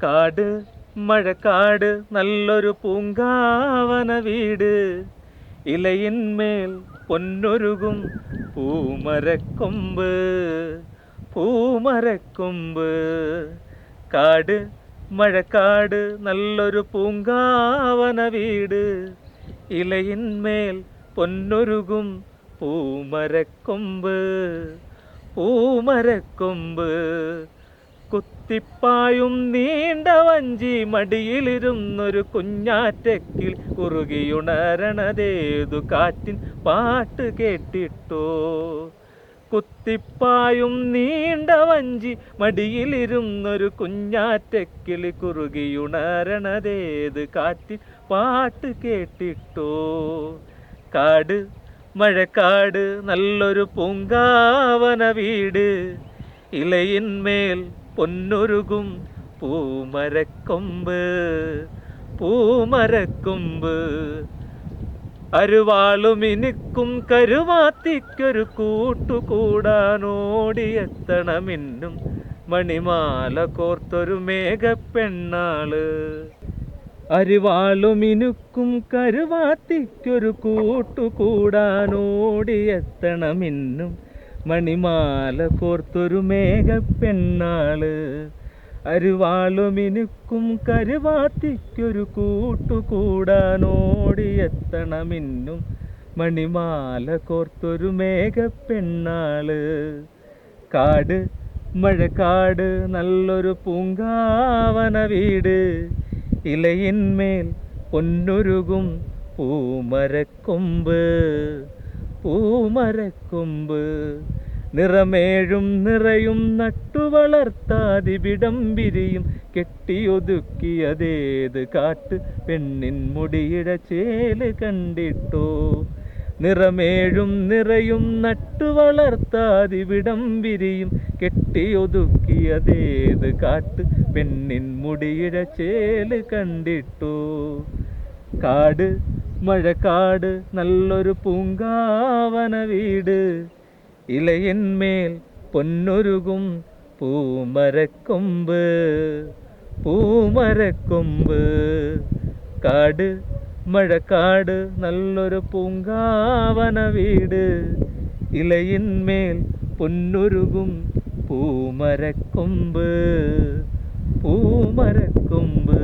കാട് മഴക്കാട് നല്ലൊരു പൂങ്കാവന വീട്, ഇലയിന്മേൽ പൊന്നൊരുകും പൂമരക്കൊമ്പ്, പൂമരക്കൊമ്പ്. കാട് മഴക്കാട് നല്ലൊരു പൂങ്കാവന വീട്, ഇലയിന്മേൽ പൊന്നൊരുകും പൂമരക്കൊമ്പ്, പൂമരക്കൊമ്പ്. കുത്തിപ്പായും നീണ്ട വഞ്ചി മടിയിലിരുന്നൊരു കുഞ്ഞാറ്റക്കിൽ കുറുകിയുണരണതേതു കാറ്റിൻ പാട്ട് കേട്ടിട്ടോ. കുത്തിപ്പായും നീണ്ട വഞ്ചി മടിയിലിരുന്നൊരു കുഞ്ഞാറ്റക്കിൽ കുറുകിയുണരണതേത് കാറ്റിൻ പാട്ട് കേട്ടിട്ടോ. കാട് മഴക്കാട് നല്ലൊരു പൂങ്കാവന വീട്, ഇലയിന്മേൽ പൊന്നൊരുകും പൂമരക്കൊമ്പ്, പൂമരക്കൊമ്പ്. അരുവാളുമിനുക്കും കരുവാത്തിക്കൊരു കൂട്ടുകൂടാനോടിയെത്തണമിന്നും മണിമാല കോർത്തൊരു മേഘപ്പെണ്ണാള്. അരിവാളുമിനുക്കും കരുവാത്തിക്കൊരു കൂട്ടുകൂടാനോടിയെത്തണമിന്നും മണിമാല കോർത്തൊരു മേഘപ്പെണ്ണാള്. അരിവാളുമിനുക്കും കരുവാത്തിക്കൊരു കൂട്ടുകൂടാനോടിയെത്തണമിന്നും മണിമാല കോർത്തൊരു മേഘപ്പെണ്ണാള്. കാട് മഴക്കാട് നല്ലൊരു പൂങ്കാവന വീട്, ഇലയിന്മേൽ പൊന്നൊരുകും പൂമരക്കൊമ്പ്, പൂമരക്കൊമ്പ്. നിറമേഴും നിറയും നട്ടുവളർത്താതിവിടം വിരിയും കെട്ടിയൊതുക്കിയതേത് കാട്ട് പെണ്ണിൻ മുടിയിഴ ചേല് കണ്ടിട്ടോ. നിറമേഴും നിറയും നട്ടുവളർത്താതിവിടം വിരിയും കെട്ടിയൊതുക്കിയതേത് കാട്ട് പെണ്ണിൻ മുടിയിഴ ചേല് കണ്ടിട്ടോ. കാട് മഴക്കാട് നല്ലൊരു പൂങ്കാവന വീട്, ഇലയിന്മേൽ പൊന്നൊരുകും പൂമരക്കൊമ്പ്, പൂമരക്കൊമ്പ്. കാട് മഴക്കാട് നല്ലൊരു പൂങ്കാവന വീട്, ഇലയിന്മേൽ പൊന്നൊരുകും പൂമരക്കൊമ്പ്, പൂമരക്കൊമ്പ്.